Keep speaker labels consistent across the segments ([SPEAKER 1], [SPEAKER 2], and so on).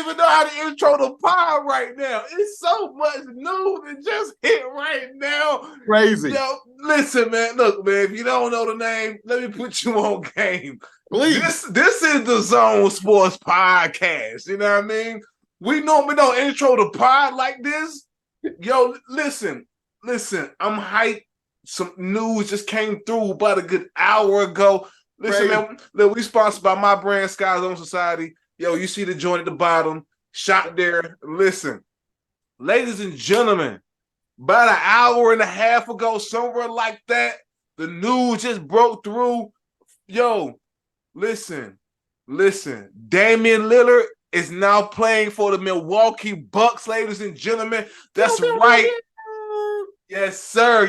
[SPEAKER 1] even know how to intro the pod right now. It's so much news that just hit right now.
[SPEAKER 2] Crazy.
[SPEAKER 1] Yo, listen, man. Look, man, if you don't know the name, let me put you on game.
[SPEAKER 2] Please.
[SPEAKER 1] This is the Zone Sports Podcast. You know what I mean? We normally don't intro the pod like this. Yo, listen. I'm hyped. Some news just came through about a good hour ago. Listen, man, look, we sponsored by my brand, Skyzone.Society. Yo, you see the joint at the bottom. Shop there. Listen, ladies and gentlemen, about an hour and a half ago, somewhere like that, the news just broke through. Yo, listen. Damian Lillard is now playing for the Milwaukee Bucks, ladies and gentlemen. That's right. Yes, sir.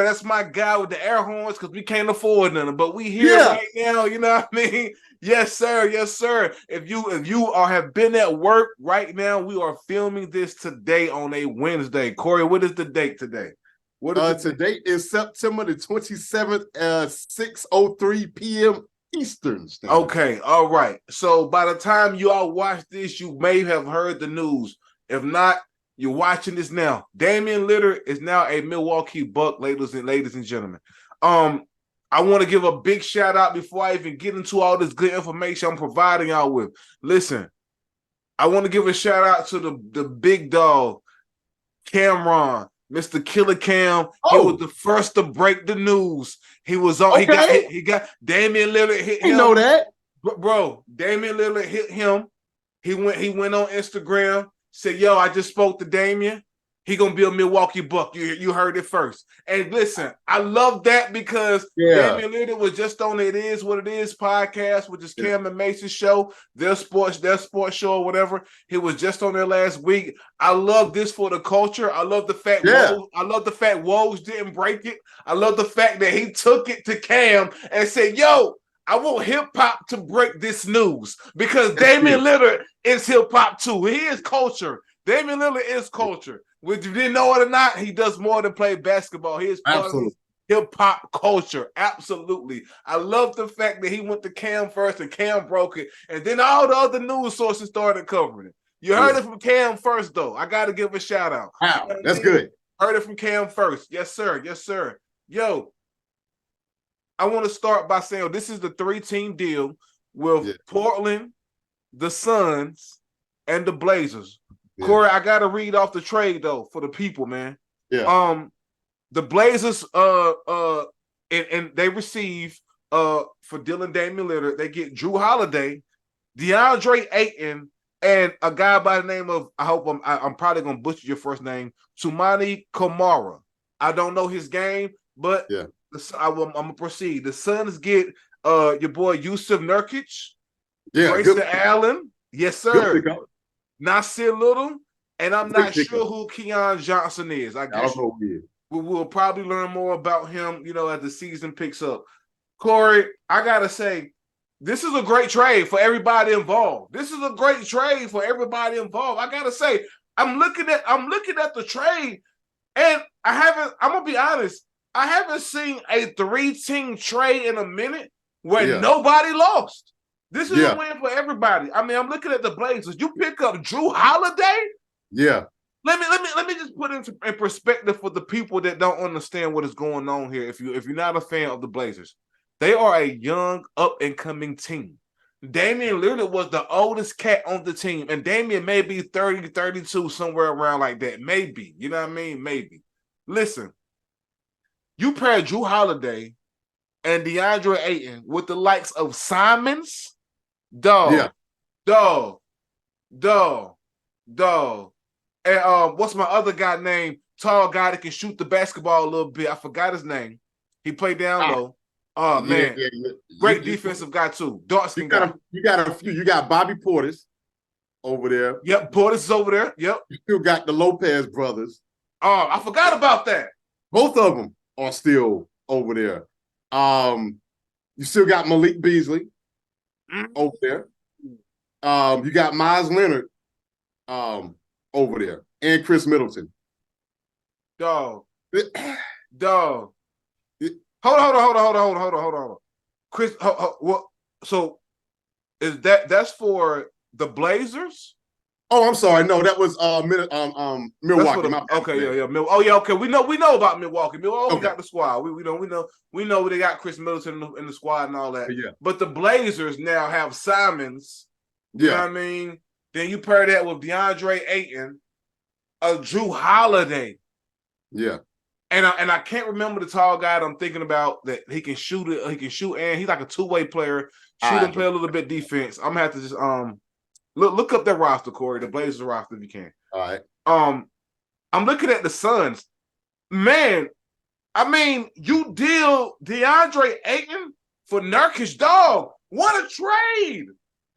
[SPEAKER 1] That's my guy with the air horns because we can't afford none. But we here right now, you know what I mean? Yes, sir. If you have been at work right now, we are filming this today on a Wednesday. Corey, what is the date today?
[SPEAKER 2] Today is September the 27th, 6:03 p.m. Eastern Standard.
[SPEAKER 1] Okay, all right. So by the time you all watch this, you may have heard the news. If not, you're watching this now. Damian Lillard is now a Milwaukee Buck, ladies and gentlemen. I want to give a big shout out before I even get into all this good information I'm providing y'all with. Listen, I want to give a shout out to the big dog, Cameron, Mr. Killer Cam. He was the first to break the news. He was on. Okay. He got Damian Lillard hit him.
[SPEAKER 2] You know that,
[SPEAKER 1] bro? Damian Lillard hit him. He went on Instagram. Said, yo, I just spoke to Damian. He gonna be a Milwaukee Buck. You heard it first. And listen, I love that because Damian Lillard was just on It Is What It Is podcast, which is Cam and Mason's show, their sports show or whatever. He was just on there last week. I love this for the culture. I love the fact Woj didn't break it. I love the fact that he took it to Cam and said, yo, I want hip-hop to break this news because Damian Lillard is hip-hop too. He is culture. Damian Lillard is culture. Whether you didn't know it or not, he does more than play basketball. He is part of hip-hop culture. Absolutely. I love the fact that he went to Cam first and Cam broke it, and then all the other news sources started covering it. You heard it from Cam first, though. I got to give a shout-out.
[SPEAKER 2] Wow, you know that's good.
[SPEAKER 1] Heard it from Cam first. Yes, sir. Yo, I want to start by saying this is the 3-team deal with Portland, the Suns, and the Blazers. Yeah. Corey, I got to read off the trade, though, for the people, man.
[SPEAKER 2] Yeah.
[SPEAKER 1] The Blazers, and they receive, for Damian Lillard, they get Drew Holiday, DeAndre Ayton, and a guy by the name of, I'm probably going to butcher your first name, Toumani Camara. I don't know his game, but I'm going to proceed. The Suns get your boy Yusuf Nurkic, Grayson Allen, yes, sir, Nasir Little, and I'm not sure who Keon Johnson is. I guess we'll probably learn more about him, as the season picks up. Corey, I got to say, this is a great trade for everybody involved. I got to say, I'm looking at the trade, and I'm going to be honest, I haven't seen a 3-team trade in a minute where nobody lost. This is a win for everybody. I mean, I'm looking at the Blazers. You pick up Drew Holiday?
[SPEAKER 2] Yeah.
[SPEAKER 1] Let me just put in perspective for the people that don't understand what is going on here. If you're not a fan of the Blazers, they are a young, up-and-coming team. Damian Lillard was the oldest cat on the team, and Damian may be 30, 32, somewhere around like that. Maybe. You know what I mean? Maybe. Listen, you pair Drew Holiday and DeAndre Ayton with the likes of Simons, dog. And what's my other guy named? Tall guy that can shoot the basketball a little bit. I forgot his name. He played down low. Oh, man. Great defensive guy, too. Dark skin guy.
[SPEAKER 2] You got a few. You got Bobby Portis over there.
[SPEAKER 1] Yep, Portis is over there. Yep.
[SPEAKER 2] You still got the Lopez brothers.
[SPEAKER 1] Oh, I forgot about that.
[SPEAKER 2] Both of them are still over there. You still got Malik Beasley over there. You got Miles Leonard over there, and Chris Middleton.
[SPEAKER 1] Dog. Hold on. Chris, what? So is that's for the Blazers?
[SPEAKER 2] Oh, I'm sorry. No, that was
[SPEAKER 1] That's for
[SPEAKER 2] Milwaukee.
[SPEAKER 1] the
[SPEAKER 2] My bad,
[SPEAKER 1] okay,
[SPEAKER 2] man.
[SPEAKER 1] yeah. Oh yeah, okay. We know about Milwaukee. Milwaukee
[SPEAKER 2] Okay.
[SPEAKER 1] got the squad. We know they got Chris Middleton in the squad and all that.
[SPEAKER 2] Yeah.
[SPEAKER 1] But the Blazers now have Simons. You know
[SPEAKER 2] Yeah.
[SPEAKER 1] what I mean? Then you pair that with DeAndre Ayton, Drew Holiday.
[SPEAKER 2] Yeah.
[SPEAKER 1] And I can't remember the tall guy that I'm thinking about that he can shoot it. He can shoot, and he's like a two-way player. Shoot and play a little bit defense. I'm gonna have to just look up that roster, Corey. The Blazers roster if you can.
[SPEAKER 2] All right.
[SPEAKER 1] I'm looking at the Suns. Man, I mean, you deal DeAndre Ayton for Nurkic, dog. What a trade!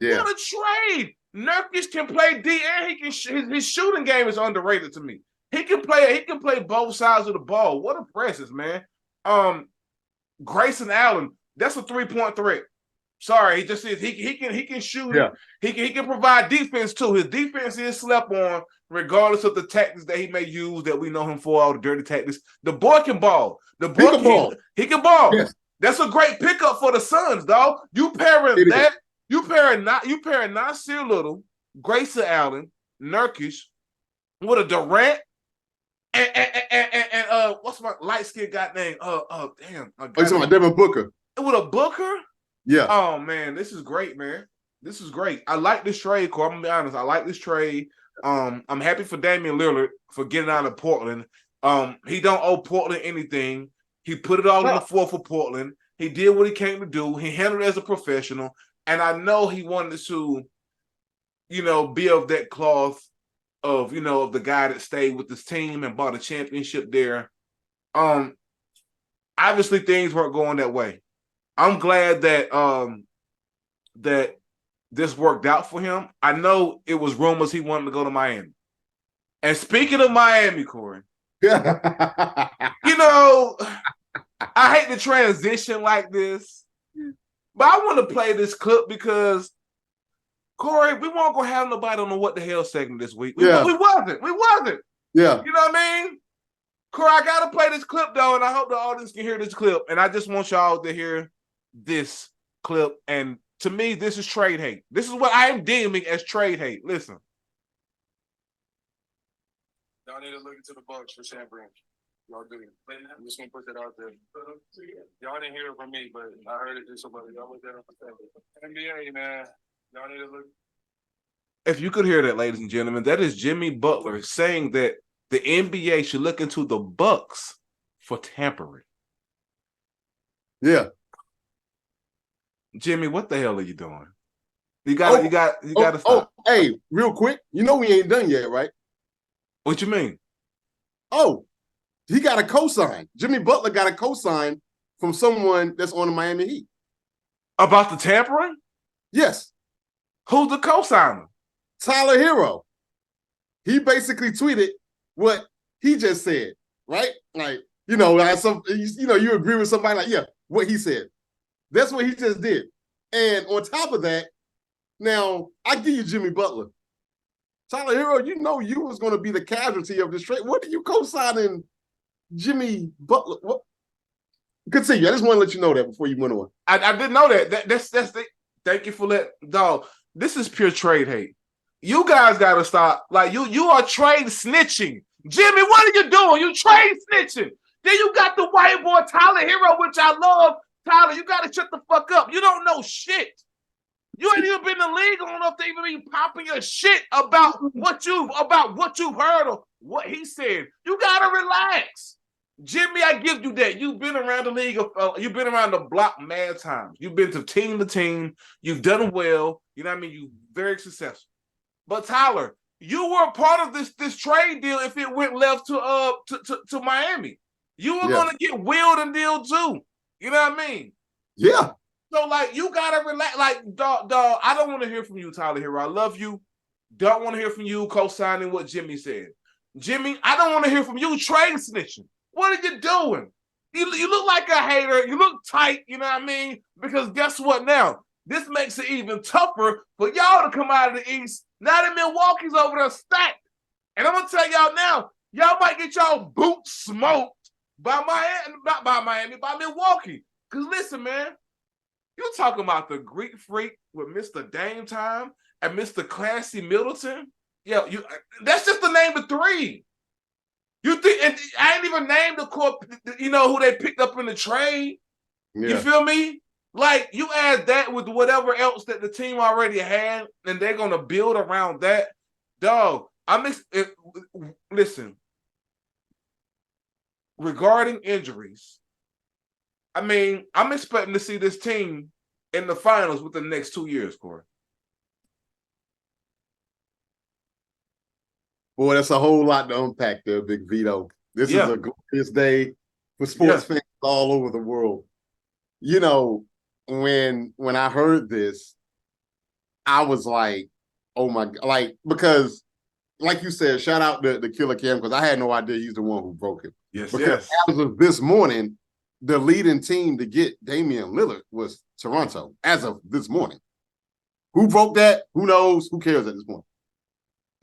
[SPEAKER 2] Yeah.
[SPEAKER 1] What a trade! Nurkic can play D and he can his shooting game is underrated to me. He can play both sides of the ball. What a presence, man. Grayson Allen, that's a 3-point threat. Sorry, he just is. He can shoot.
[SPEAKER 2] Yeah.
[SPEAKER 1] He can provide defense too. His defense is slept on, regardless of the tactics that he may use that we know him for, all the dirty tactics. The boy can ball. The boy he can ball.
[SPEAKER 2] Yes.
[SPEAKER 1] That's a great pickup for the Suns, dog. You pairing Nasir Little, Grayson Allen, Nurkic with a Durant and what's my light skinned guy name? Damn.
[SPEAKER 2] Talking about Devin Booker.
[SPEAKER 1] With a Booker?
[SPEAKER 2] Yeah.
[SPEAKER 1] Oh man, this is great, man. This is great. I like this trade, Corey. I'm gonna be honest. I like this trade. I'm happy for Damian Lillard for getting out of Portland. He don't owe Portland anything. He put it all on the floor for Portland. He did what he came to do. He handled it as a professional. And I know he wanted to, be of that cloth of the guy that stayed with this team and bought a championship there. Obviously things weren't going that way. I'm glad that that this worked out for him. I know it was rumors he wanted to go to Miami. And speaking of Miami, Corey, I hate the transition like this, but I want to play this clip because, Corey, we weren't going to have nobody on the What the Hell segment this week. We wasn't.
[SPEAKER 2] Yeah.
[SPEAKER 1] You know what I mean? Corey, I got to play this clip, though, and I hope the audience can hear this clip. And I just want y'all to hear this clip. And to me, this is trade hate. This is what I am deeming as trade hate. Listen.
[SPEAKER 3] Y'all need to look into the Bucks for Sam Branch. Y'all do. I'm just gonna put that out there. Y'all didn't hear it from me, but I heard it through somebody. Y'all look that up. NBA, man. Y'all need to look.
[SPEAKER 1] If you could hear that, ladies and gentlemen, that is Jimmy Butler saying that the NBA should look into the Bucks for tampering.
[SPEAKER 2] Yeah.
[SPEAKER 1] Jimmy, what the hell are you doing? You got to stop.
[SPEAKER 2] Hey, real quick, we ain't done yet, right?
[SPEAKER 1] What you mean?
[SPEAKER 2] Oh, he got a cosign. Jimmy Butler got a cosign from someone that's on the Miami Heat.
[SPEAKER 1] About the tampering?
[SPEAKER 2] Yes.
[SPEAKER 1] Who's the cosigner?
[SPEAKER 2] Tyler Hero. He basically tweeted what he just said, right? Like, you agree with somebody like, yeah, what he said. That's what he just did. And on top of that, now I give you Jimmy Butler. Tyler Hero, you was going to be the casualty of this trade. What are you co-signing Jimmy Butler? What? Continue. I just want to let you know that before you went on.
[SPEAKER 1] I didn't know that. That's thank you for that, dog. This is pure trade hate. You guys got to stop. Like you are trade snitching. Jimmy, what are you doing? You trade snitching. Then you got the white boy Tyler Hero, which I love. Tyler, you got to shut the fuck up. You don't know shit. You ain't even been in the league long enough to even be popping your shit about what you've heard or what he said. You gotta relax, Jimmy. I give you that. You've been around the league. You've been around the block mad times. You've been to team. You've done well. You know what I mean. You very successful. But Tyler, you were a part of this trade deal. If it went left to Miami, you were gonna get wheeled and deal too. You know what I mean?
[SPEAKER 2] Yeah.
[SPEAKER 1] So, you gotta relax. Dog, I don't want to hear from you, Tyler Hero. I love you. Don't want to hear from you co-signing what Jimmy said. Jimmy, I don't want to hear from you trade snitching. What are you doing? You look like a hater. You look tight, you know what I mean? Because guess what now? This makes it even tougher for y'all to come out of the East. Now that Milwaukee's over there stacked. And I'm going to tell y'all now, y'all might get y'all boots smoked by Milwaukee. Because listen, man, you talking about the Greek freak with Mr. Dame Time and Mr. Classy Middleton Yeah, that's just the name of three. You think, and I ain't even named the core, who they picked up in the trade. Yeah. You feel me? Like, you add that with whatever else that the team already had, and they're going to build around that. Dog, listen, regarding injuries, I mean, I'm expecting to see this team in the finals within the next 2 years, Corey.
[SPEAKER 2] Boy, that's a whole lot to unpack there, Big Vito. This is a glorious day for sports fans all over the world. You know, when I heard this, I was like, oh my God, like, because like you said, shout out to Killer Cam, because I had no idea he's the one who broke it.
[SPEAKER 1] Yes.
[SPEAKER 2] As of this morning, the leading team to get Damian Lillard was Toronto, as of this morning. Who broke that? Who knows? Who cares at this point?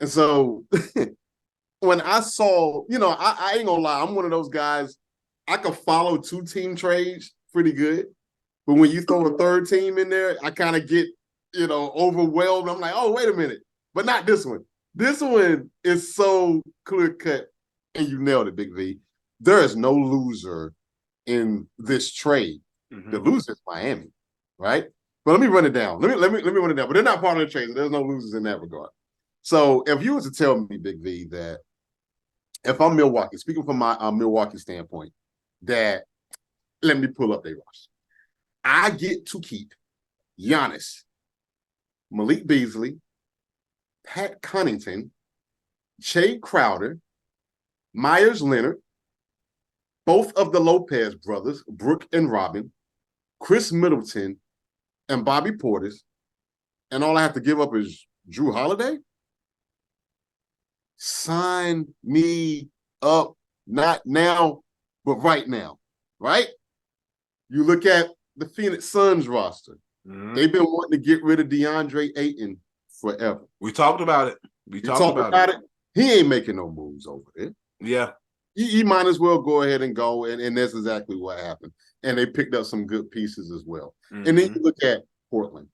[SPEAKER 2] And so when I saw, I ain't gonna lie, I'm one of those guys, I could follow 2-team trades pretty good. But when you throw a third team in there, I kind of get, overwhelmed. I'm like, oh, wait a minute. But not this one. This one is so clear-cut, and you nailed it, Big V. There is no loser in this trade. Mm-hmm. The loser is Miami, right? But let me run it down. Let me run it down. But they're not part of the trade, so there's no losers in that regard. So if you were to tell me, Big V, that if I'm Milwaukee, speaking from my Milwaukee standpoint, that let me pull up their roster. I get to keep Giannis, Malik Beasley, Pat Connaughton, Jay Crowder, Myers Leonard, both of the Lopez brothers, Brooke and Robin, Chris Middleton, and Bobby Portis, and all I have to give up is Drew Holiday? Sign me up, not now, but right now, right? You look at the Phoenix Suns roster. Mm-hmm. They've been wanting to get rid of DeAndre Ayton forever.
[SPEAKER 1] We talked about it. We talked about it.
[SPEAKER 2] He ain't making no moves over there.
[SPEAKER 1] Yeah.
[SPEAKER 2] He might as well go ahead and go, and that's exactly what happened. And they picked up some good pieces as well. Mm-hmm. And then you look at Portland,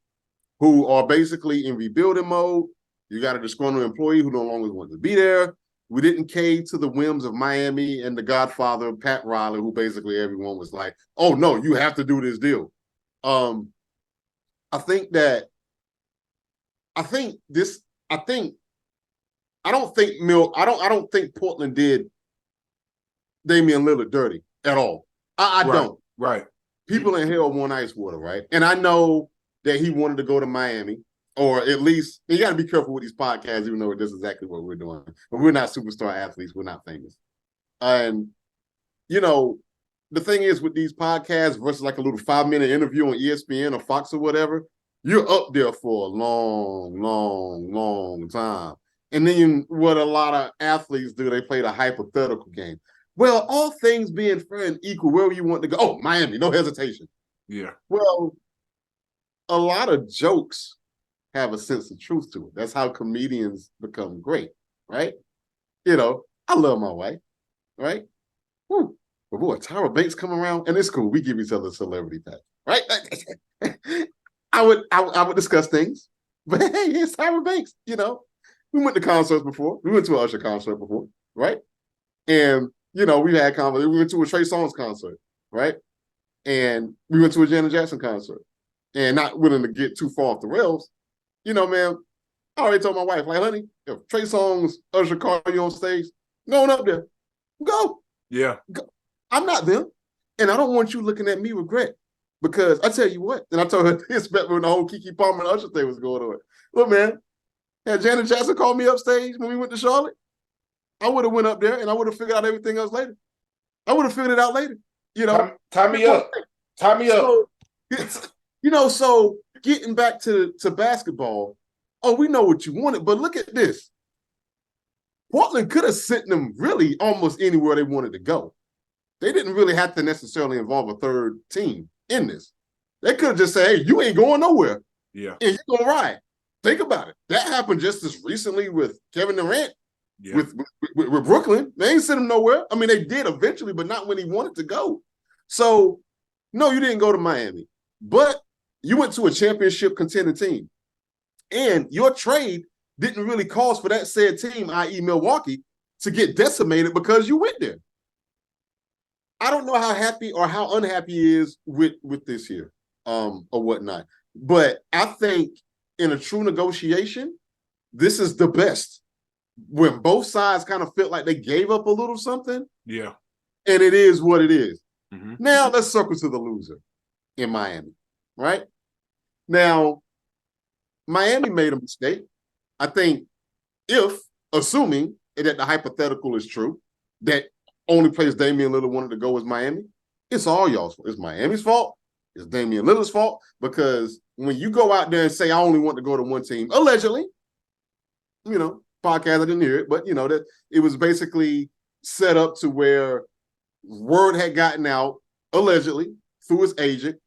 [SPEAKER 2] who are basically in rebuilding mode. You got a disgruntled employee who no longer wants to be there. We didn't cave to the whims of Miami and the Godfather, Pat Riley, who basically everyone was like, oh, no, you have to do this deal. I don't think Portland did Damian Lillard dirty at all. I don't.
[SPEAKER 1] Right.
[SPEAKER 2] People in hell want ice water, right? And I know that he wanted to go to Miami, or at least, you got to be careful with these podcasts, even though this is exactly what we're doing. But we're not superstar athletes. We're not famous. And, the thing is with these podcasts versus like a little 5-minute interview on ESPN or Fox or whatever, you're up there for a long, long, long time. And then what a lot of athletes do, they play the hypothetical game. Well, all things being fair and equal, wherever you want to go. Oh, Miami, no hesitation.
[SPEAKER 1] Yeah.
[SPEAKER 2] Well, a lot of jokes have a sense of truth to it. That's how comedians become great, right? I love my wife, right? Woo. But boy, Tyra Banks come around, and it's cool. We give each other a celebrity tag, right? I would discuss things, but hey, it's Tyra Banks, We went to concerts before. We went to an Usher concert before, right? And, we've had concerts. We went to a Trey Songz concert, right? And we went to a Janet Jackson concert. And not willing to get too far off the rails, man, I already told my wife, like, honey, if Trey Songz, Usher call you on stage, going up there, go.
[SPEAKER 1] Yeah.
[SPEAKER 2] Go. I'm not them. And I don't want you looking at me regret. Because I tell you what, and I told her this back when the whole Keke Palmer and Usher thing was going on. Look, man, had Janet Jackson called me upstage when we went to Charlotte, I would have went up there and I would have figured out everything else later. I would have figured it out later.
[SPEAKER 1] Tie me up. Tie me up.
[SPEAKER 2] So getting back to basketball, we know what you wanted, but look at this. Portland could have sent them really almost anywhere they wanted to go. They didn't really have to necessarily involve a third team in this. They could have just said, hey, you ain't going nowhere.
[SPEAKER 1] Yeah.
[SPEAKER 2] And you're going to ride. Think about it. That happened just as recently with Kevin Durant, with Brooklyn. They ain't sent him nowhere. I mean, they did eventually, but not when he wanted to go. So, no, you didn't go to Miami. But you went to a championship contending team. And your trade didn't really cause for that said team, i.e. Milwaukee, to get decimated because you went there. I don't know how happy or how unhappy he is with this here, or whatnot. But I think in a true negotiation, this is the best. When both sides kind of felt like they gave up a little something.
[SPEAKER 1] Yeah.
[SPEAKER 2] And it is what it is.
[SPEAKER 1] Mm-hmm.
[SPEAKER 2] Now let's circle to the loser in Miami, right? Now, Miami made a mistake. I think assuming that the hypothetical is true, that only place Damian Lillard wanted to go was Miami, it's all y'all's fault. It's Miami's fault. It's Damian Lillard's fault, because when you go out there and say, I only want to go to one team, allegedly, podcast, I didn't hear it, but, that it was basically set up to where word had gotten out, allegedly, through his agent,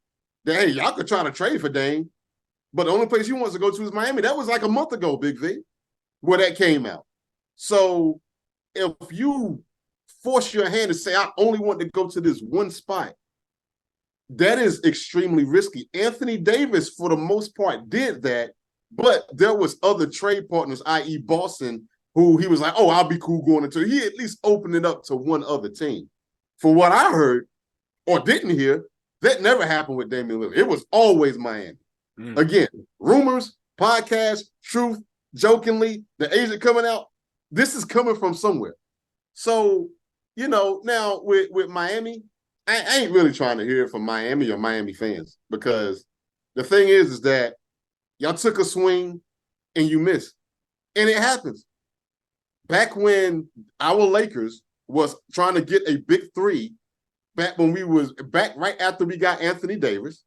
[SPEAKER 2] that, hey, y'all could try to trade for Dame, but the only place he wants to go to is Miami. That was like a month ago, Big V, where that came out. So if you force your hand to say, I only want to go to this one spot, that is extremely risky. Anthony Davis, for the most part, did that, but there was other trade partners, i.e. Boston, who he was like, oh, I'll be cool going into. He at least opened it up to one other team. For what I heard or didn't hear, that never happened with Damian Lillard. It was always Miami. Again, rumors, podcasts, truth, jokingly, the agent coming out, this is coming from somewhere. So, now with Miami, I ain't really trying to hear it from Miami or Miami fans, because the thing is that y'all took a swing and you missed. And it happens. Back when our Lakers was trying to get a big three, back right after we got Anthony Davis,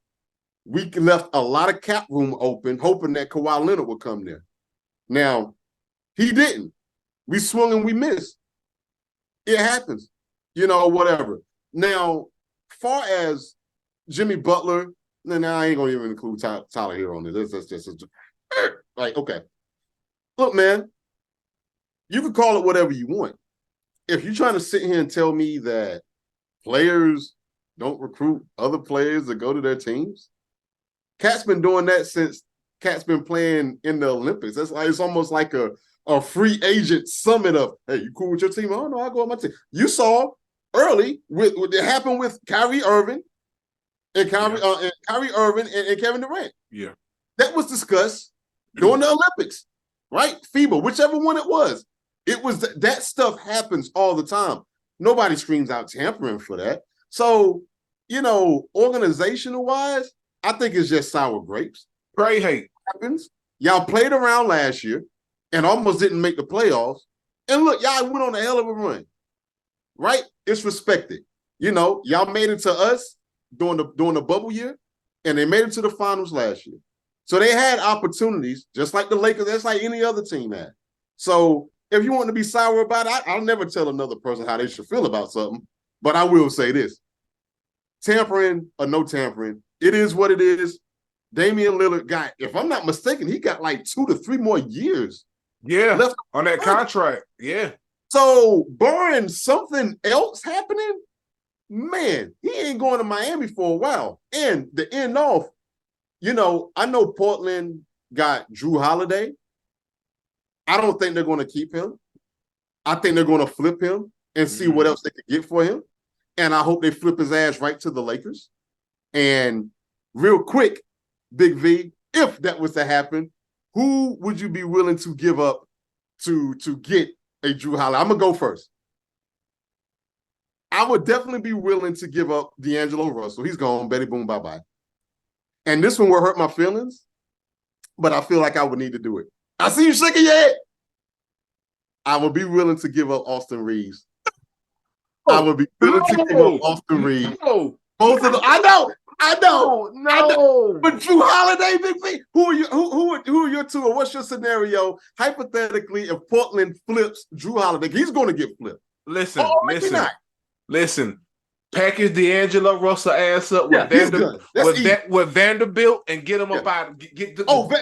[SPEAKER 2] we left a lot of cap room open, hoping that Kawhi Leonard would come there. Now, he didn't. We swung and we missed. It happens. Whatever. Now, far as Jimmy Butler, now I ain't going to even include Tyler here on this. That's just like, okay. Look, man, you can call it whatever you want. If you're trying to sit here and tell me that players don't recruit other players to go to their teams, Cat's been doing that since Cat's been playing in the Olympics. It's almost like a free agent summit of, hey, you cool with your team? Oh, no, I'll go with my team. You saw early with what happened with Kyrie Irving and Kyrie Irving and Kevin Durant.
[SPEAKER 1] Yeah.
[SPEAKER 2] That was discussed during the Olympics, right? FIBA, whichever one it was. It was that stuff happens all the time. Nobody screams out tampering for that. So, organizational-wise, I think it's just sour grapes.
[SPEAKER 1] Pray hate.
[SPEAKER 2] Happens. Y'all played around last year and almost didn't make the playoffs. And look, y'all went on a hell of a run, right? It's respected. Y'all made it to us during the bubble year, and they made it to the finals last year. So they had opportunities, just like the Lakers, that's like any other team had. So if you want to be sour about it, I'll never tell another person how they should feel about something, but I will say this. Tampering or no tampering, it is what it is. Damian Lillard got, if I'm not mistaken, he got like 2 to 3 more years.
[SPEAKER 1] Yeah,
[SPEAKER 2] left
[SPEAKER 1] on that contract. Yeah.
[SPEAKER 2] So barring something else happening, man, he ain't going to Miami for a while. And the end off, I know Portland got Drew Holiday. I don't think they're going to keep him. I think they're going to flip him and see what else they can get for him. And I hope they flip his ass right to the Lakers. And real quick, Big V, if that was to happen, who would you be willing to give up to get a Drew Holiday? I'm going to go first. I would definitely be willing to give up D'Angelo Russell. He's gone. Betty boom, bye-bye. And this one will hurt my feelings, but I feel like I would need to do it. I see you shaking your head. I would be willing to give up Austin Reeves. I would be willing to give up Austin Reeves. Both of them. I know. But Drew Holiday, Big V, who are your two, or what's your scenario? Hypothetically, if Portland flips Drew Holiday, he's going to get flipped.
[SPEAKER 1] Listen. Package D'Angelo Russell ass up with Vanderbilt and get him up out.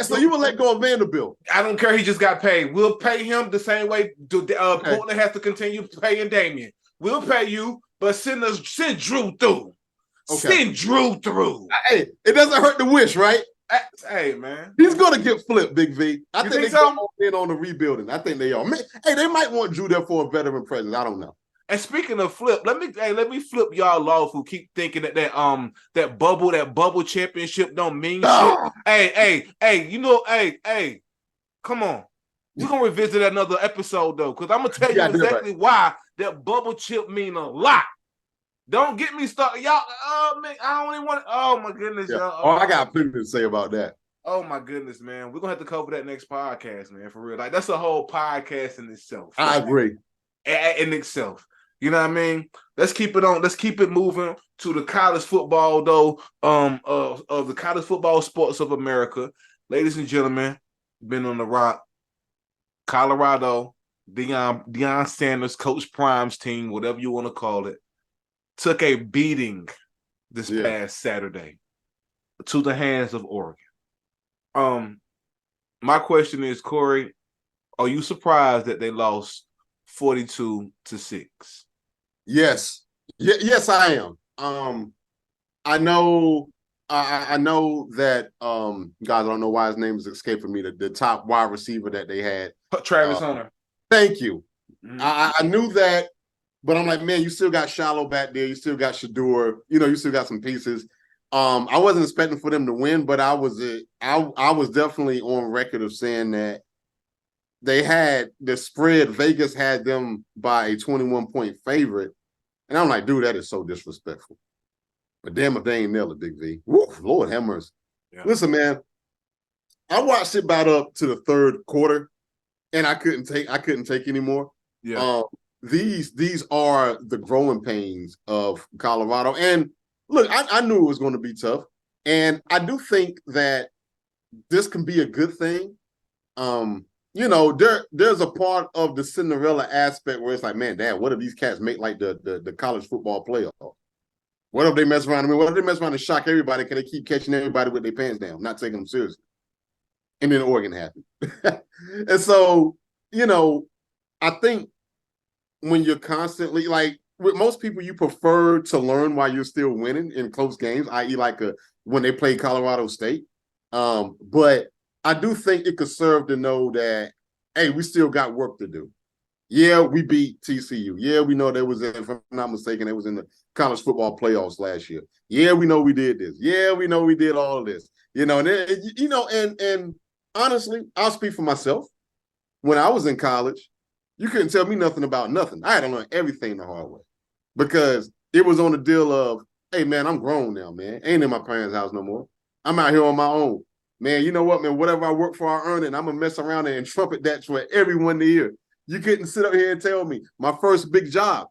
[SPEAKER 2] So you would let go of Vanderbilt?
[SPEAKER 1] I don't care. He just got paid. We'll pay him the same way Portland has to continue paying Damian. We'll pay you, but send Drew through. Okay. Send Drew through.
[SPEAKER 2] Hey, it doesn't hurt to wish, right?
[SPEAKER 1] Hey, man.
[SPEAKER 2] He's going to get flipped, Big V. I think
[SPEAKER 1] so?
[SPEAKER 2] Going in on the rebuilding. I think they are. Hey, they might want Drew there for a veteran presence. I don't know.
[SPEAKER 1] And speaking of flip, let me flip y'all off who keep thinking that bubble championship don't mean shit. Hey, come on. We're gonna revisit another episode though, because I'm gonna tell you exactly why that bubble chip mean a lot. Don't get me started, y'all. Man, I don't even want. Oh my goodness, y'all.
[SPEAKER 2] I got plenty to say about that.
[SPEAKER 1] Oh my goodness, man. We're gonna have to cover that next podcast, man. For real, like that's a whole podcast in itself.
[SPEAKER 2] I agree.
[SPEAKER 1] In itself. You know what I mean? Let's keep it on. Let's keep it moving to the college football, though. Of the college football sports of America, ladies and gentlemen, been on the rock. Colorado, Deion Sanders, Coach Prime's team, whatever you want to call it, took a beating this past Saturday to the hands of Oregon. My question is, Corey, are you surprised that they lost 42-6?
[SPEAKER 2] Yes. Yes, I am. I know that guys, I don't know why his name is escaping me, the top wide receiver that they had.
[SPEAKER 1] Travis Hunter.
[SPEAKER 2] Thank you.
[SPEAKER 1] Mm-hmm.
[SPEAKER 2] I knew that, but I'm like, man, you still got Shallow back there, you still got Shador, you still got some pieces. I wasn't expecting for them to win, but I was definitely on record of saying that they had the spread. Vegas had them by a 21-point favorite. And I'm like, dude, that is so disrespectful. But damn if they ain't nailed it, Big V. Woo, Lord have mercy. Yeah. Listen, man, I watched it about up to the third quarter, and I couldn't take anymore.
[SPEAKER 1] Yeah.
[SPEAKER 2] These are the growing pains of Colorado. And look, I knew it was going to be tough. And I do think that this can be a good thing. There's a part of the Cinderella aspect where it's like, man, damn, what if these cats make like the college football playoff? What if they mess around? What if they mess around and shock everybody? Can they keep catching everybody with their pants down, not taking them seriously? And then Oregon happened. And so, I think when you're constantly, like with most people, you prefer to learn while you're still winning in close games, i.e. when they play Colorado State. But I do think it could serve to know that, hey, we still got work to do. Yeah, we beat TCU. Yeah, we know if I'm not mistaken, it was in the college football playoffs last year. Yeah, we know we did this. Yeah, we know we did all of this. And honestly, I'll speak for myself. When I was in college, you couldn't tell me nothing about nothing. I had to learn everything the hard way because it was on the deal of, hey, man, I'm grown now, man. Ain't in my parents' house no more. I'm out here on my own. Man, you know what, man? Whatever I work for, I earn it. And I'm going to mess around and trumpet that for everyone to hear. You couldn't sit up here and tell me my first big job,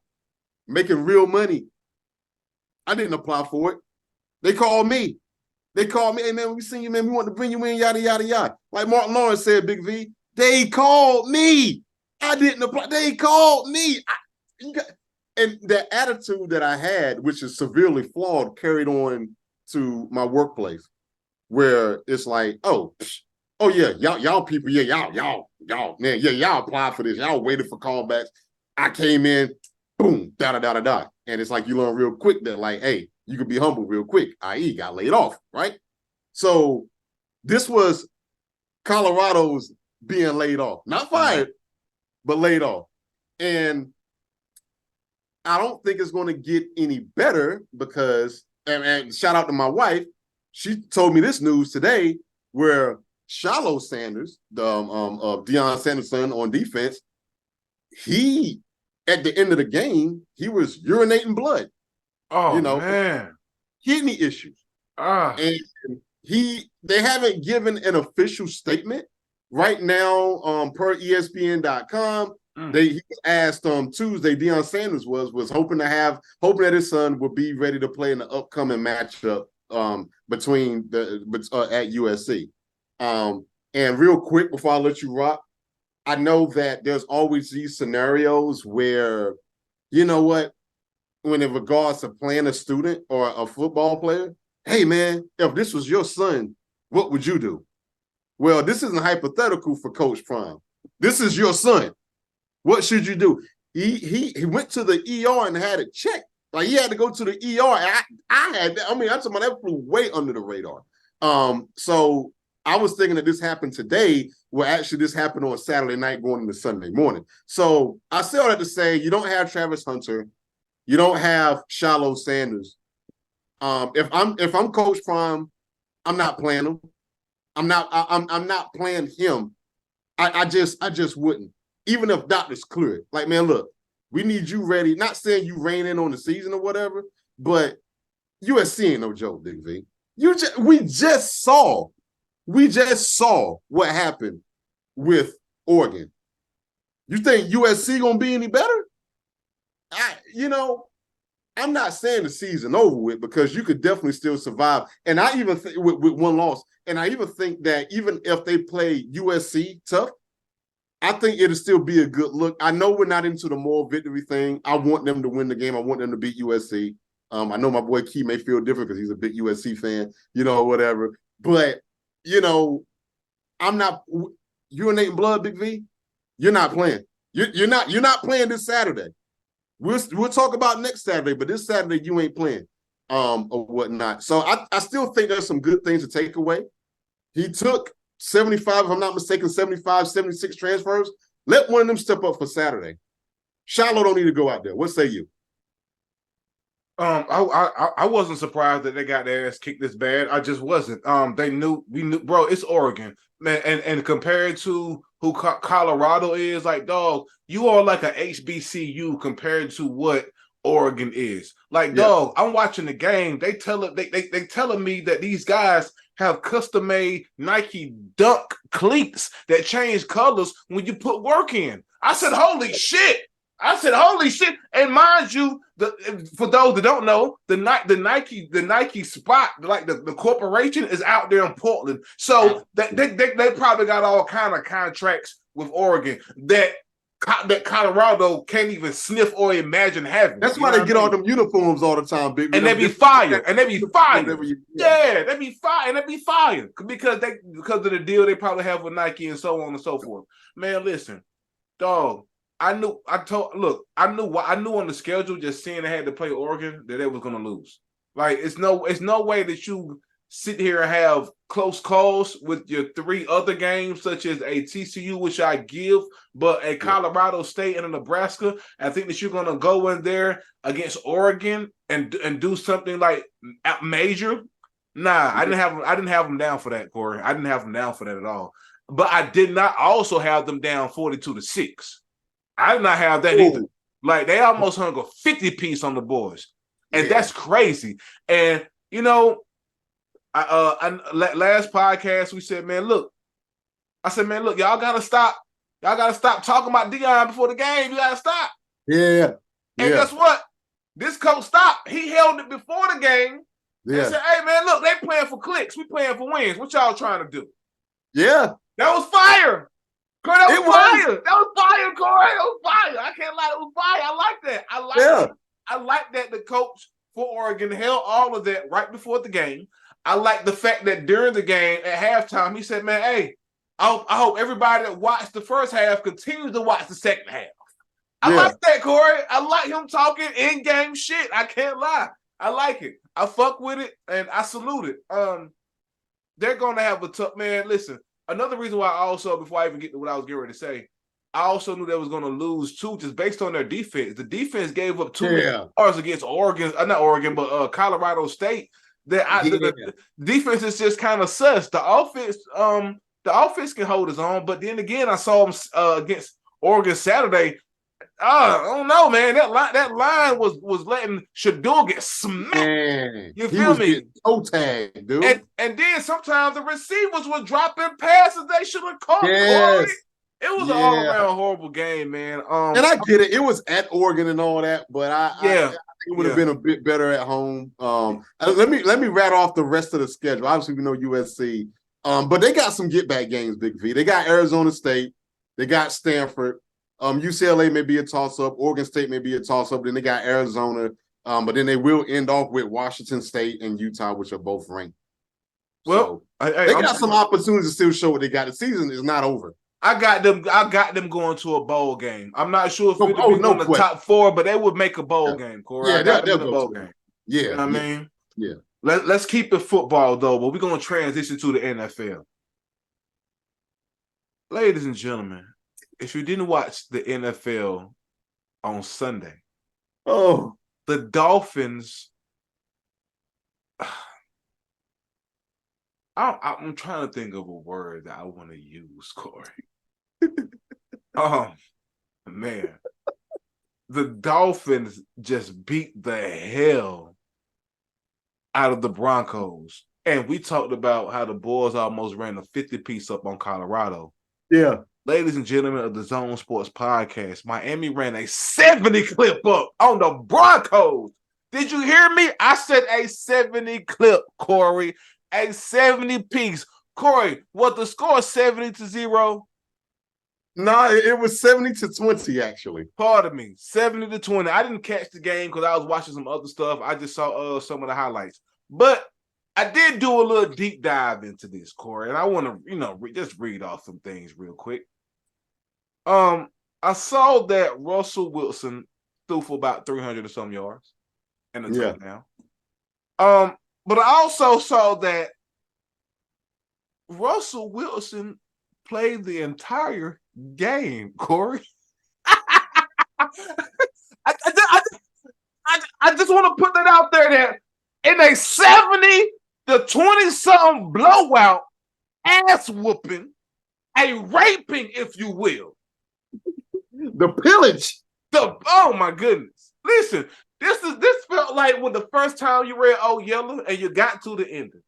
[SPEAKER 2] making real money. I didn't apply for it. They called me. Hey, man, we seen you, man. We want to bring you in, yada, yada, yada. Like Martin Lawrence said, Big V, they called me. I didn't apply. They called me. And the attitude that I had, which is severely flawed, carried on to my workplace, where it's like, oh yeah, y'all people, yeah, y'all, man, yeah, y'all applied for this, y'all waited for callbacks. I came in, boom, da. And it's like you learn real quick that, like, hey, you could be humble real quick, i.e. got laid off, right? So this was Colorado's being laid off. Not fired, but laid off. And I don't think it's going to get any better because, and shout out to my wife, she told me this news today where Shallow Sanders, the Deion Sanders' son on defense, he, at the end of the game, he was urinating blood.
[SPEAKER 1] Oh, man.
[SPEAKER 2] Kidney issues. And they haven't given an official statement. Right now, per ESPN.com, he was asked Tuesday, Deion Sanders was hoping that his son would be ready to play in the upcoming matchup between at USC. And real quick before I let you rock, I know that there's always these scenarios where, you know what, when in regards to playing a student or a football player, hey man, if this was your son, what would you do? Well, this isn't hypothetical for Coach Prime. This is your son. What should you do? He went to the ER and had it checked. Like he had to go to the ER. And I'm talking about that flew way under the radar. So I was thinking that this happened today, where actually this happened on Saturday night going into Sunday morning. So I say all that to say you don't have Travis Hunter, you don't have Shiloh Sanders. If I'm Coach Prime, I'm not playing him. I'm not playing him. I just wouldn't. Even if doctors clear it. Like, man, look, we need you ready. Not saying you rein in on the season or whatever, but USC ain't no joke, Big V. We just saw what happened with Oregon. You think USC gonna be any better? I'm not saying the season over with, because you could definitely still survive. And I even think with one loss, and I even think that even if they play USC tough, I think it'll still be a good look. I know we're not into the moral victory thing. I want them to win the game. I want them to beat USC. I know my boy Key may feel different because he's a big USC fan, whatever. But, I'm not – urinating blood, Big V, you're not playing. You're not playing this Saturday. We'll talk about next Saturday, but this Saturday you ain't playing or whatnot. So I still think there's some good things to take away. He took 75, if I'm not mistaken, 75, 76 transfers. Let one of them step up for Saturday. Shiloh don't need to go out there. What say you?
[SPEAKER 1] I wasn't surprised that they got their ass kicked this bad. I just wasn't. We knew, bro. It's Oregon, man, and compared to who Colorado is, like, dog, you are like a HBCU compared to what Oregon is. Like, dog, I'm watching the game. They telling me that these guys have custom made Nike Dunk cleats that change colors when you put work in. I said, holy shit. And mind you, for those that don't know, the Nike spot, like the corporation, is out there in Portland. So they probably got all kind of contracts with Oregon that Colorado can't even sniff or imagine having.
[SPEAKER 2] That's why they get all them uniforms all the time, big.
[SPEAKER 1] And they be fired. Yeah, they be fired. And they be fired because of the deal they probably have with Nike and so on and so forth. Man, listen, dog. I knew on the schedule, just seeing they had to play Oregon, that they was gonna lose. Like, it's no way that you sit here and have close calls with your three other games, such as a TCU, which I give, but a Colorado State and a Nebraska. I think that you're gonna go in there against Oregon and do something like major. Nah, I didn't have them down for that, Corey. I didn't have them down for that at all. But I did not also have them down 42-6. I did not have that either. Like, they almost hung a 50-piece on the boys. And that's crazy. And, last podcast, we said, y'all got to stop. Y'all got to stop talking about Deion before the game. You got to stop.
[SPEAKER 2] Yeah.
[SPEAKER 1] And guess what? This coach stopped. He held it before the game. And said, hey, man, look, they playing for clicks. We playing for wins. What y'all trying to do?
[SPEAKER 2] Yeah.
[SPEAKER 1] That was fire. Corey, that was fire. That was fire, Corey. That was fire. I can't lie. It was fire. I like that. I like that the coach for Oregon held all of that right before the game. I like the fact that during the game at halftime, he said, man, hey, I hope everybody that watched the first half continues to watch the second half. I like that, Corey. I like him talking in-game shit. I can't lie. I like it. I fuck with it, and I salute it. They're going to have a tough – man, listen. Another reason why before I even get to what I was getting ready to say, I also knew they was going to lose too, just based on their defense. The defense gave up 2 many yards against Colorado State. The defense is just kind of sus. The offense can hold its own, but then again, I saw them against Oregon Saturday. I don't know, man. That line was letting Shadul get smacked. Man, you feel me?
[SPEAKER 2] Toe tag, dude.
[SPEAKER 1] And then sometimes the receivers were dropping passes they should have caught.
[SPEAKER 2] Yes.
[SPEAKER 1] It was an all-around horrible game, man.
[SPEAKER 2] And I get it. It was at Oregon and all that, but I think it would have been a bit better at home. Let me rattle off the rest of the schedule. Obviously, we know USC, but they got some get-back games, Big V. They got Arizona State. They got Stanford. UCLA may be a toss-up. Oregon State may be a toss-up. Then they got Arizona. But then they will end off with Washington State and Utah, which are both ranked.
[SPEAKER 1] Well,
[SPEAKER 2] so they got some opportunities to still show what they got. The season is not over.
[SPEAKER 1] I got them going to a bowl game. I'm not sure if it'll be on the top 4, but they would make a bowl game, Corey.
[SPEAKER 2] Yeah,
[SPEAKER 1] I got them
[SPEAKER 2] they'll
[SPEAKER 1] in a bowl game.
[SPEAKER 2] Yeah.
[SPEAKER 1] You know what I mean?
[SPEAKER 2] Yeah.
[SPEAKER 1] Let's keep it football though, but we're gonna transition to the NFL. Ladies and gentlemen, if you didn't watch the NFL on Sunday, the Dolphins. I'm trying to think of a word that I want to use, Corey. Man, the Dolphins just beat the hell out of the Broncos. And we talked about how the boys almost ran a 50-piece up on Colorado.
[SPEAKER 2] Yeah.
[SPEAKER 1] Ladies and gentlemen of the Zone Sports Podcast, Miami ran a 70 clip up on the Broncos. Did you hear me? I said a 70 clip, Corey. A 70 piece. Corey, was the score 70-0?
[SPEAKER 2] No, it was 70-20, actually.
[SPEAKER 1] Pardon me, 70-20. I didn't catch the game because I was watching some other stuff. I just saw some of the highlights. But I did do a little deep dive into this, Corey, and I want to, just read off some things real quick. I saw that Russell Wilson threw for about 300 or some yards and a touchdown. But I also saw that Russell Wilson played the entire game, Corey. I just want to put that out there that in a 70-20-something blowout, ass whooping, a raping, if you will.
[SPEAKER 2] The pillage.
[SPEAKER 1] Oh my goodness. Listen, this felt like when the first time you read Old Yeller and you got to the ending.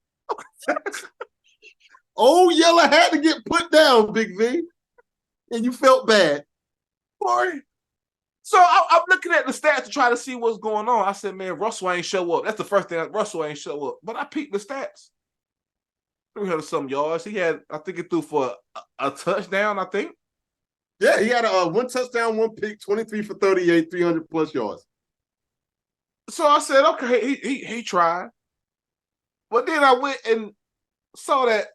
[SPEAKER 2] Old Yeller had to get put down, Big V. And you felt bad.
[SPEAKER 1] Boy. So I'm looking at the stats to try to see what's going on. I said, man, Russell ain't show up. That's the first thing. Russell ain't show up. But I peeked the stats. 300 some yards. He had, I think he threw for a touchdown, I think.
[SPEAKER 2] Yeah, he had a 1 touchdown, 1 pick, 23 for 38, 300 plus yards.
[SPEAKER 1] So I said, okay, he tried. But then I went and saw that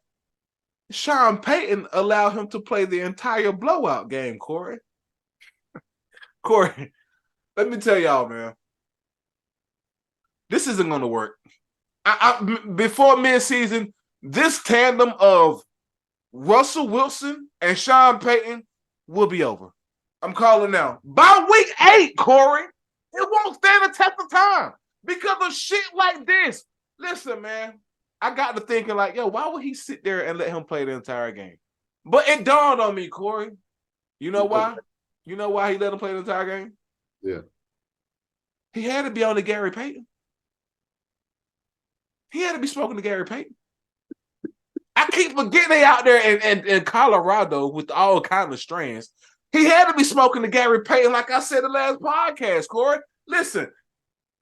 [SPEAKER 1] Sean Payton allowed him to play the entire blowout game, Corey. Corey, let me tell y'all, man. This isn't going to work. Before midseason, this tandem of Russell Wilson and Sean Payton will be over. I'm calling now. By week 8, Corey, it won't stand the test of time because of shit like this. Listen, man, I got to thinking like, yo, why would he sit there and let him play the entire game? But it dawned on me, Corey. You know why? You know why he let him play the entire game?
[SPEAKER 2] Yeah.
[SPEAKER 1] He had to be on the Gary Payton. He had to be smoking to Gary Payton. I keep forgetting they out there in Colorado with all kinds of strands. He had to be smoking to Gary Payton, like I said in the last podcast, Corey. Listen,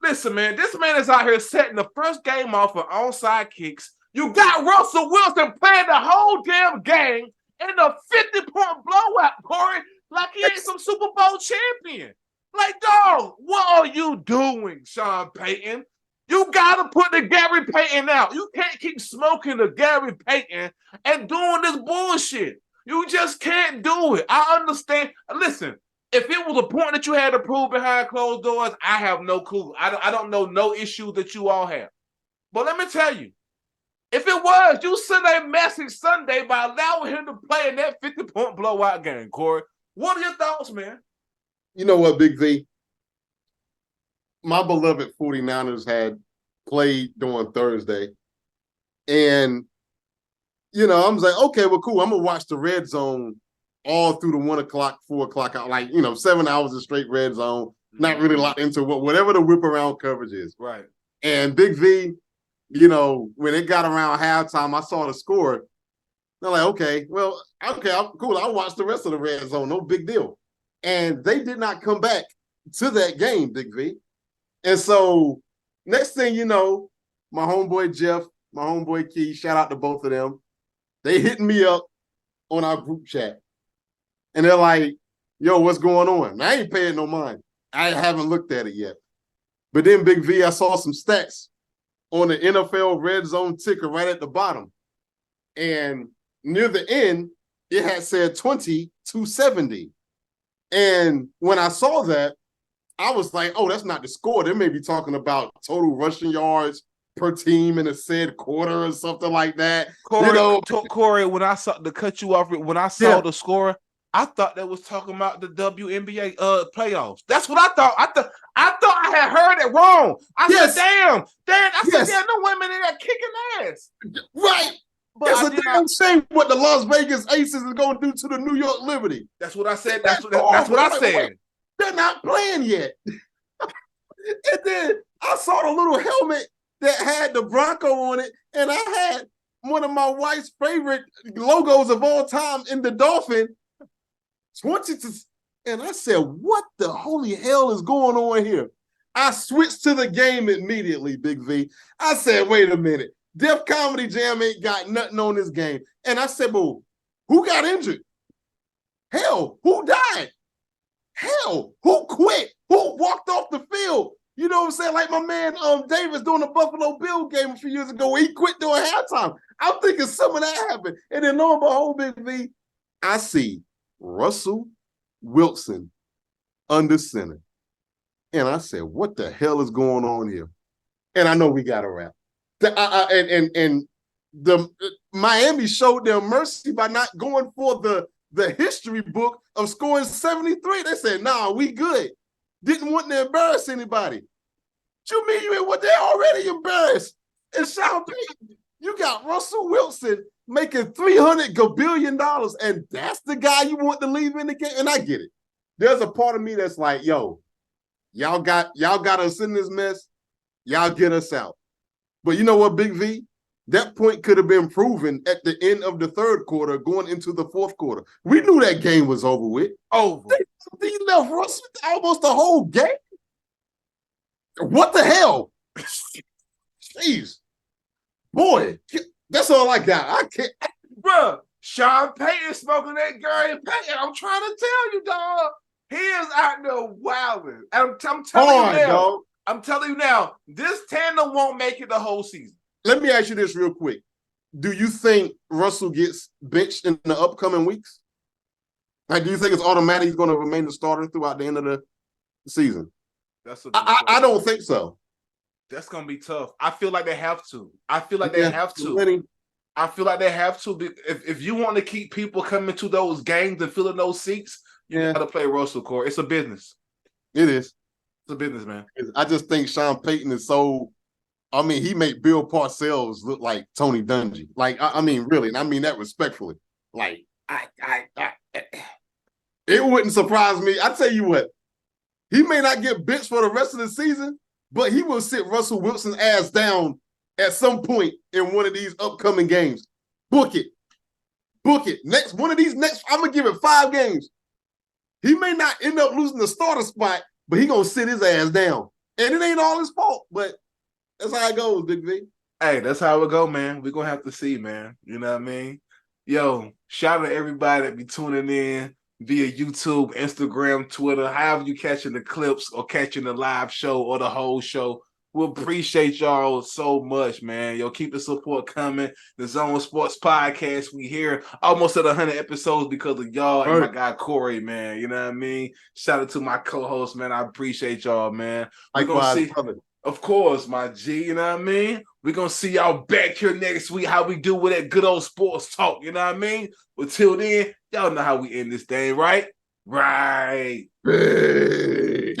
[SPEAKER 1] man. This man is out here setting the first game off for onside kicks. You got Russell Wilson playing the whole damn game in a 50-point blowout, Corey, like he ain't some Super Bowl champion. Like, dog, what are you doing, Sean Payton? You got to put the Gary Payton out. You can't keep smoking the Gary Payton and doing this bullshit. You just can't do it. I understand. Listen, if it was a point that you had to prove behind closed doors, I have no clue. I don't know no issue that you all have. But let me tell you, if it was, you sent a message Sunday by allowing him to play in that 50-point blowout game, Corey. What are your thoughts, man?
[SPEAKER 2] You know what, Big V? My beloved 49ers had played during Thursday. And, I was like, okay, well, cool. I'm going to watch the red zone all through the 1 o'clock, 4 o'clock, like, 7 hours of straight red zone, not really locked into whatever the whip around coverage is.
[SPEAKER 1] Right.
[SPEAKER 2] And Big V, when it got around halftime, I saw the score. They're like, okay, I'm cool. I'll watch the rest of the red zone. No big deal. And they did not come back to that game, Big V. And so next thing you know, my homeboy Jeff, my homeboy Key, shout out to both of them. They hit me up on our group chat. And they're like, yo, what's going on? And I ain't paying no mind. I haven't looked at it yet. But then, Big V, I saw some stats on the NFL red zone ticker right at the bottom. And near the end, it had said 20-70. And when I saw that, I was like, oh, that's not the score. They may be talking about total rushing yards, per team in a said quarter or something like that.
[SPEAKER 1] Corey, when I saw to cut you off, when I saw the score, I thought that was talking about the WNBA playoffs. That's what I thought. I thought I had heard it wrong. I said, damn. I said, damn, no women in there kicking ass.
[SPEAKER 2] Right. But it's a damn shame what the Las Vegas Aces is going to do to the New York Liberty.
[SPEAKER 1] That's what I said. That's what I said.
[SPEAKER 2] They're not playing yet. And then I saw the little helmet that had the Bronco on it, and I had one of my wife's favorite logos of all time in the Dolphin. And I said, what the holy hell is going on here? I switched to the game immediately, Big V. I said, wait a minute. Def Comedy Jam ain't got nothing on this game. And I said, well, who got injured? Hell, who died? Hell, who quit? Who walked off the field? You know what I'm saying? Like my man Davis doing the Buffalo Bill game a few years ago, he quit during halftime. I'm thinking some of that happened. And then lo and behold, Big V, I see Russell Wilson under center. And I said, what the hell is going on here? And I know we got a wrap. And the Miami showed them mercy by not going for the history book of scoring 73. They said, nah, we good. Didn't want to embarrass anybody. What you mean you ain't what? They already embarrassed. And Sean Payton, you got Russell Wilson making $300 billion, and that's the guy you want to leave in the game. And I get it. There's a part of me that's like, yo, y'all got us in this mess. Y'all get us out. But you know what, Big V? That point could have been proven at the end of the third quarter, going into the fourth quarter. We knew that game was over with.
[SPEAKER 1] Over.
[SPEAKER 2] They left Russell almost the whole game. What the hell? Jeez. Boy, that's all I got. I can't.
[SPEAKER 1] Bruh, Sean Payton smoking that Gary Payton. I'm trying to tell you, dog. He is out there wilding. I'm telling you now. Dog. I'm telling you now, this tandem won't make it the whole season.
[SPEAKER 2] Let me ask you this real quick. Do you think Russell gets benched in the upcoming weeks? Like, do you think it's automatic he's going to remain the starter throughout the end of the season? I don't think so.
[SPEAKER 1] That's going to be tough. I feel like they have to. I feel like they have to. If you want to keep people coming to those games and filling those seats, you got to play Russell, Corey. It's a business.
[SPEAKER 2] It is.
[SPEAKER 1] It's a business, man.
[SPEAKER 2] I just think Sean Payton is so. I mean, he made Bill Parcells look like Tony Dungy. Like, I mean, really, and I mean that respectfully. Like, it wouldn't surprise me. I tell you what, he may not get benched for the rest of the season, but he will sit Russell Wilson's ass down at some point in one of these upcoming games. Book it. Next one of these I'm gonna give it 5 games. He may not end up losing the starter spot, but he gonna sit his ass down, and it ain't all his fault, but. That's how it goes, Big V.
[SPEAKER 1] Hey, that's how it go, man. We're going to have to see, man. You know what I mean? Yo, shout out to everybody that be tuning in via YouTube, Instagram, Twitter, however you catching the clips or catching the live show or the whole show. We appreciate y'all so much, man. Yo, keep the support coming. The Zone Sports Podcast, we here almost at 100 episodes because of y'all and my guy Corey, man. You know what I mean? Shout out to my co-host, man. I appreciate y'all, man. We're going to see... Of course, my G, you know what I mean? We're going to see y'all back here next week, how we do with that good old sports talk, you know what I mean? But till then, y'all know how we end this thing, right? Right. Big.